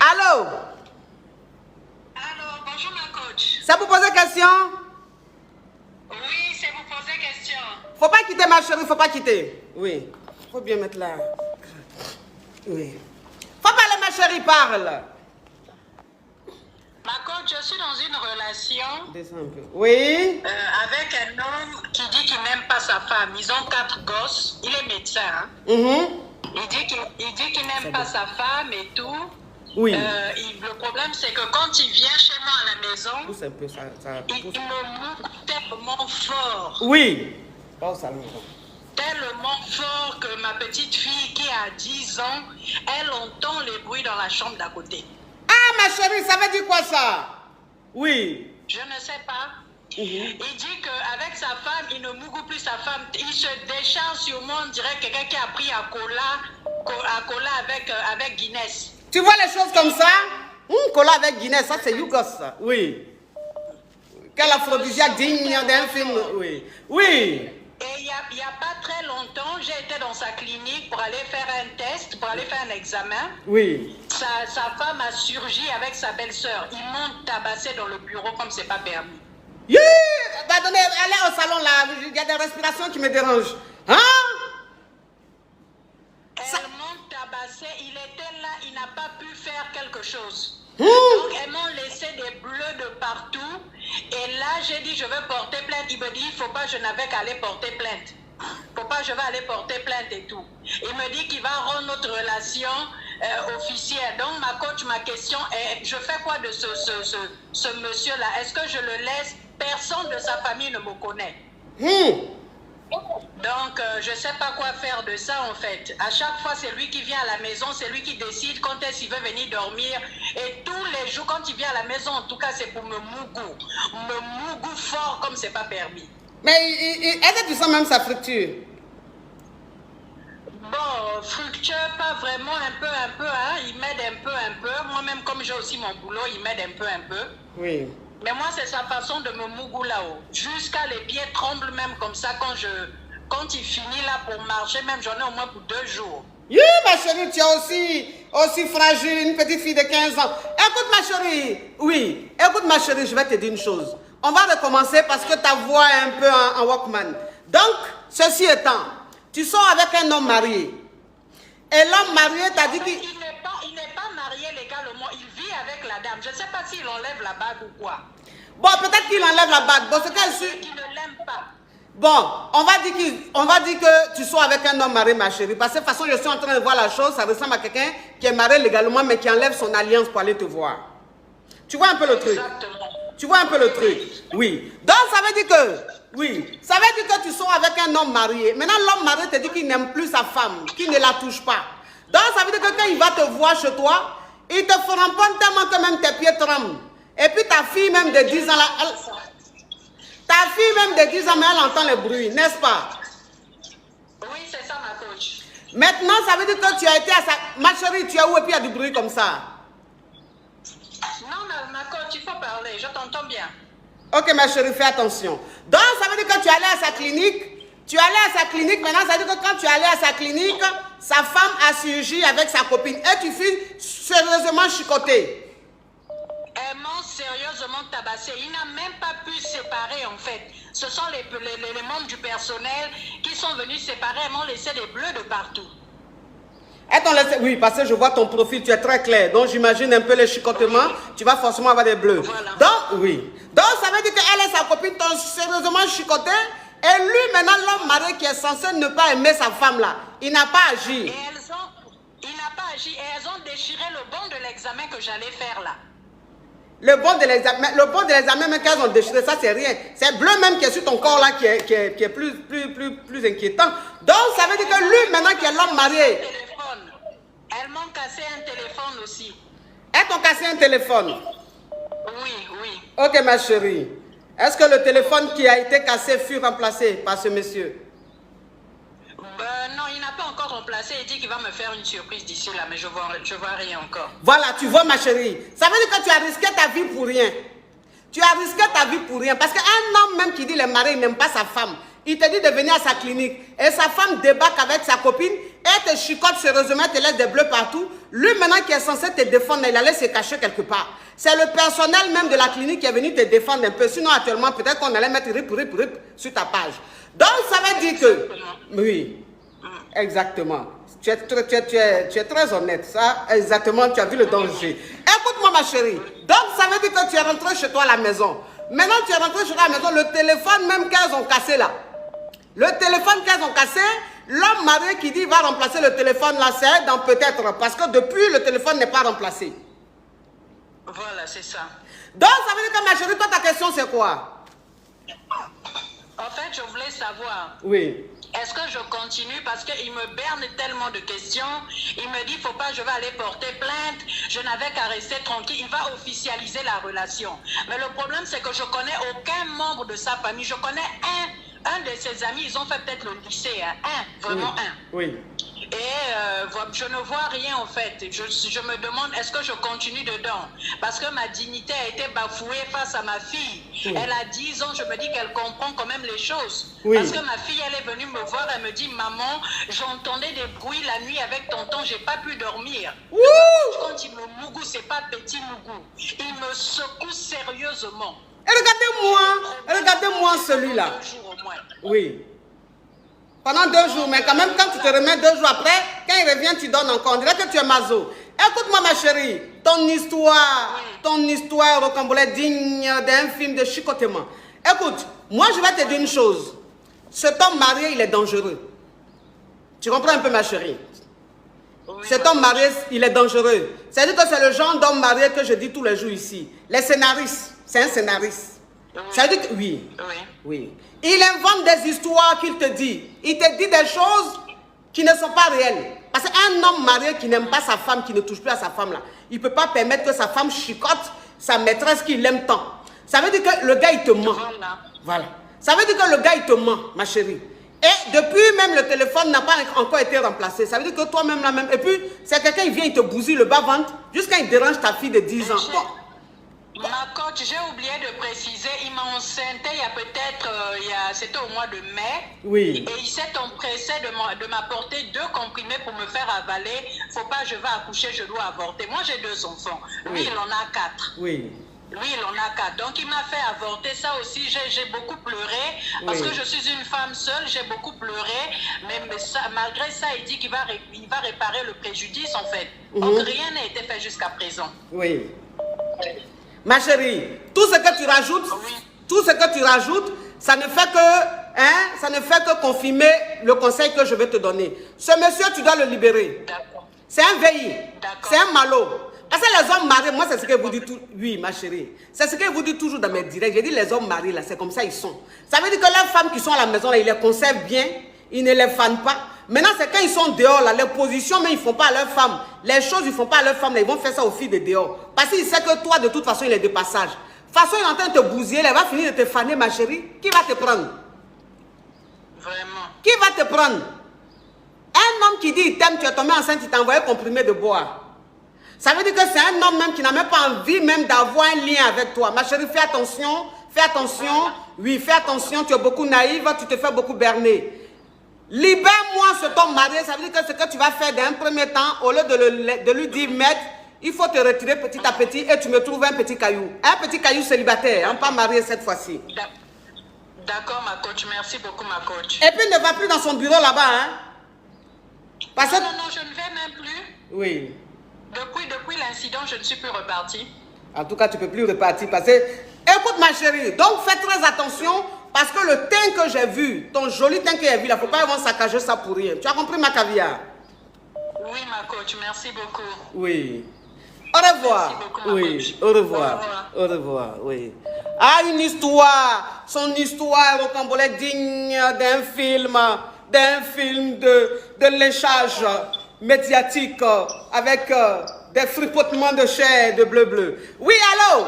Allô? Allô, bonjour ma coach. C'est pour poser question? Oui, c'est pour poser question. Faut pas quitter ma chérie, faut pas quitter. Oui. Faut bien mettre là. Oui. Faut parler ma chérie, parle. Ma coach, je suis dans une relation Descends un peu. Oui. avec un homme qui dit qu'il n'aime pas sa femme. Ils ont 4 gosses. Il est médecin. Hein? Il dit qu'il n'aime pas sa femme et tout. Oui. Le problème, c'est que quand il vient chez moi à la maison, Pousse un peu, ça il pousse. me moque tellement fort. Oui. Pas au salon. Tellement fort que ma petite fille qui a 10 ans, elle entend les bruits dans la chambre d'à côté. Ah, ma chérie, ça veut dire quoi ça? Oui. Je ne sais pas. Il dit qu'avec sa femme, il ne mougue plus sa femme. Il se décharge sur moi, on dirait quelqu'un qui a pris à cola avec Guinness. Tu vois les choses comme ça? Cola avec Guinness, ça c'est Yougos, ça. Oui. Quel aphrodisiaque digne d'un film. Oui. Oui. Et il n'y a pas très longtemps, j'ai été dans sa clinique pour aller faire un test, pour aller faire un examen. Oui. Sa femme a surgi avec sa belle-sœur. Ils m'ont tabassé dans le bureau comme c'est pas permis. Yeah! Bah, donnez, allez au salon là, il y a des respirations qui me dérangent. Hein? Elles m'ont tabassé, il était là, il n'a pas pu faire quelque chose. Mmh. Donc elles m'ont laissé des bleus de partout. Et là, j'ai dit, je vais porter plainte. Il me dit, il ne faut pas, je n'avais qu'à aller porter plainte. Faut pas, je vais aller porter plainte et tout. Il me dit qu'il va rendre notre relation officielle. Donc, ma coach, ma question est, je fais quoi de ce monsieur-là? Est-ce que je le laisse? Personne de sa famille ne me connaît. Donc, je ne sais pas quoi faire de ça, en fait. À chaque fois, c'est lui qui vient à la maison, c'est lui qui décide quand est-ce qu'il veut venir dormir. Et tous les jours, quand il vient à la maison, en tout cas, c'est pour me mougou. Me mougou fort comme c'est pas permis. Mais est-ce que tu sens même sa fructure? Bon, fructueux, pas vraiment, un peu, hein. Il m'aide un peu. Moi-même, comme j'ai aussi mon boulot, il m'aide un peu. Oui. Mais moi, c'est sa façon de me mougou là-haut. Jusqu'à les pieds tremblent même comme ça quand il finit là pour marcher, même j'en ai au moins pour 2 jours. Yeah, ma chérie, tu es aussi fragile, une petite fille de 15 ans. Écoute ma chérie, oui, écoute ma chérie, je vais te dire une chose. On va recommencer parce que ta voix est un peu en Walkman. Donc, ceci étant, tu sors avec un homme marié. Et l'homme marié t'a dit qu'il... Il n'est pas marié légalement, il vit avec la dame. Je ne sais pas s'il enlève la bague ou quoi. Bon, peut-être qu'il enlève la bague. Bon, c'est qu'elle suit... Qu'il ne l'aime pas. Bon, on va dire que tu sois avec un homme marié, ma chérie. Parce que de toute façon, je suis en train de voir la chose. Ça ressemble à quelqu'un qui est marié légalement, mais qui enlève son alliance pour aller te voir. Tu vois un peu le truc? Exactement. Tu vois un peu le truc? Oui. Donc, ça veut dire que... Oui. Ça veut dire que tu sors avec un homme marié. Maintenant, l'homme marié te dit qu'il n'aime plus sa femme, qu'il ne la touche pas. Donc, ça veut dire que quand il va te voir chez toi, il te framponne tellement que même tes pieds tremblent. Et puis, ta fille même de 10 ans, là, ta fille même de 10 ans, mais elle entend les bruits, n'est-ce pas? Oui, c'est ça, ma coach. Maintenant, ça veut dire que tu as été à sa... Ma chérie, tu es où et puis il y a du bruit comme ça? Non, ma coach, il faut parler, je t'entends bien. Ok, ma chérie, fais attention. Donc, ça veut dire que tu es allé à sa clinique. Tu es allé à sa clinique. Maintenant, ça veut dire que quand tu es allé à sa clinique, sa femme a surgi avec sa copine. Et tu fus sérieusement chicoté. Elles m'ont sérieusement tabassé. Il n'a même pas pu séparer, en fait. Ce sont les membres du personnel qui sont venus séparer. Elles m'ont laissé des bleus de partout. Oui, parce que je vois ton profil, tu es très clair. Donc, j'imagine un peu les chicotements. Tu vas forcément avoir des bleus. Voilà. Donc, oui. Donc, ça veut dire qu'elle et sa copine t'ont sérieusement chicoté. Et lui, maintenant, l'homme marié qui est censé ne pas aimer sa femme là, il n'a pas agi. Il n'a pas agi. Et elles ont déchiré le bon de l'examen que j'allais faire là. Le bon de l'examen, même qu'elles ont déchiré, ça c'est rien. C'est bleu même qui est sur ton corps là qui est plus inquiétant. Donc ça veut dire que lui maintenant qui est l'homme marié. Elles m'ont cassé un téléphone aussi. Elles t'ont cassé un téléphone? Oui. Ok ma chérie. Est-ce que le téléphone qui a été cassé fut remplacé par ce monsieur? Non, il n'a pas encore remplacé. Il dit qu'il va me faire une surprise d'ici là, mais je vois rien encore. Voilà, tu vois ma chérie. Ça veut dire que tu as risqué ta vie pour rien. Tu as risqué ta vie pour rien. Parce qu'un homme même qui dit le mari n'aime pas sa femme, il te dit de venir à sa clinique. Et sa femme débarque avec sa copine, elle te chicote sérieusement, te laisse des bleus partout. Lui, maintenant, qui est censé te défendre, il allait se cacher quelque part. C'est le personnel même de la clinique qui est venu te défendre un peu. Sinon, actuellement, peut-être qu'on allait mettre rip sur ta page. Donc, ça veut dire que... Oui, exactement. Tu es très honnête, ça. Exactement, tu as vu le danger. Écoute-moi, ma chérie. Donc, ça veut dire que tu es rentré chez toi à la maison. Maintenant, tu es rentré chez toi à la maison, le téléphone même qu'elles ont cassé là. Le téléphone qu'elles ont cassé, l'homme marié qui dit va remplacer le téléphone là, c'est dans peut-être, parce que depuis, le téléphone n'est pas remplacé. Voilà, c'est ça. Donc, ça veut dire que ma chérie, toi, ta question, c'est quoi? En fait, je voulais savoir... Oui. Est-ce que je continue parce qu'il me berne tellement de questions. Il me dit, faut pas, je vais aller porter plainte. Je n'avais qu'à rester tranquille. Il va officialiser la relation. Mais le problème, c'est que je connais aucun membre de sa famille. Je connais un de ses amis. Ils ont fait peut-être le lycée. Vraiment un. Oui. Et je ne vois rien en fait. Je me demande, est-ce que je continue dedans? Parce que ma dignité a été bafouée face à ma fille. Oui. Elle a 10 ans, je me dis qu'elle comprend quand même les choses. Oui. Parce que ma fille, elle est venue me voir, elle me dit, maman, j'entendais des bruits la nuit avec tonton, j'ai pas pu dormir. Quand il me mougou, c'est pas petit mougou. Il me secoue sérieusement. Et regardez-moi celui-là. Oui. Pendant 2 jours, mais quand même, quand tu te remets 2 jours après, quand il revient, tu donnes encore. On dirait que tu es maso. Écoute-moi, ma chérie, ton histoire rocambolesque digne d'un film de chicotement. Écoute, moi, je vais te dire une chose. Cet homme marié, il est dangereux. Tu comprends un peu, ma chérie? Cet homme marié, il est dangereux. C'est-à-dire que c'est le genre d'homme marié que je dis tous les jours ici. Les scénaristes, c'est un scénariste. Ça veut dire que oui. Il invente des histoires qu'il te dit. Il te dit des choses qui ne sont pas réelles. Parce qu'un homme marié qui n'aime pas sa femme, qui ne touche plus à sa femme, là, il ne peut pas permettre que sa femme chicote sa maîtresse qu'il aime tant. Ça veut dire que le gars, il te ment. Voilà. Ça veut dire que le gars, il te ment, ma chérie. Et depuis même, le téléphone n'a pas encore été remplacé. Ça veut dire que toi-même, là même. Et puis, c'est quelqu'un qui vient, il te bousille le bas-ventre jusqu'à il dérange ta fille de 10 ans. Ma coach, j'ai oublié de préciser, il m'a enceinté il y a peut-être, c'était au mois de mai. Oui. Et il s'est empressé de m'apporter 2 comprimés pour me faire avaler. Faut pas, je vais accoucher, je dois avorter. Moi, j'ai 2 enfants. Lui, il en a 4. Oui. Lui, il en a 4. Donc, il m'a fait avorter. Ça aussi, j'ai beaucoup pleuré. Parce que je suis une femme seule, j'ai beaucoup pleuré. Mais ça, malgré ça, il dit qu'il va réparer le préjudice, en fait. Donc, rien n'a été fait jusqu'à présent. Oui. Ma chérie, tout ce que tu rajoutes, ça ne fait que confirmer le conseil que je vais te donner. Ce monsieur, tu dois le libérer. C'est un VI, c'est un malo. Parce que les hommes mariés, moi c'est ce que vous dites, oui ma chérie, c'est ce que vous dites toujours dans mes directs. J'ai dit les hommes mariés là, c'est comme ça ils sont. Ça veut dire que les femmes qui sont à la maison là, ils les conservent bien, ils ne les fanent pas. Maintenant c'est quand ils sont dehors là, les positions mais ils ne font pas à leurs femmes. Les choses ils ne font pas à leurs femmes là, ils vont faire ça aux filles de dehors. Parce qu'ils savent que toi de toute façon il est de passage. De toute façon il est en train de te bousiller, elle va finir de te faner ma chérie. Qui va te prendre? Vraiment. Qui va te prendre? Un homme qui dit il t'aime, tu es tombé enceinte, il t'a envoyé comprimer de boire. Ça veut dire que c'est un homme même qui n'a même pas envie même d'avoir un lien avec toi. Ma chérie, fais attention, fais attention. Oui, fais attention, tu es beaucoup naïve, tu te fais beaucoup berner. Libère-moi cet homme marié, ça veut dire que ce que tu vas faire d'un premier temps, au lieu de lui dire, maître, il faut te retirer petit à petit et tu me trouves un petit caillou. Un petit caillou célibataire, pas marié cette fois-ci. D'accord, ma coach, merci beaucoup, ma coach. Et puis ne va plus dans son bureau là-bas, hein. Parce que... Non, je ne vais même plus. Oui. Depuis l'incident, je ne suis plus repartie. En tout cas, tu ne peux plus repartir parce que... Écoute ma chérie, donc fais très attention parce que le teint que j'ai vu, ton joli teint que j'ai vu, il ne faut pas vraiment saccager ça pour rien. Tu as compris ma caviar? Oui, ma coach, merci beaucoup. Oui. Au revoir. Merci beaucoup, ma oui, au revoir. Au revoir, oui. Ah, une histoire. Son histoire rocambolesque digne d'un film de léchage médiatique avec des fripotements de chair de bleu. Oui, allô?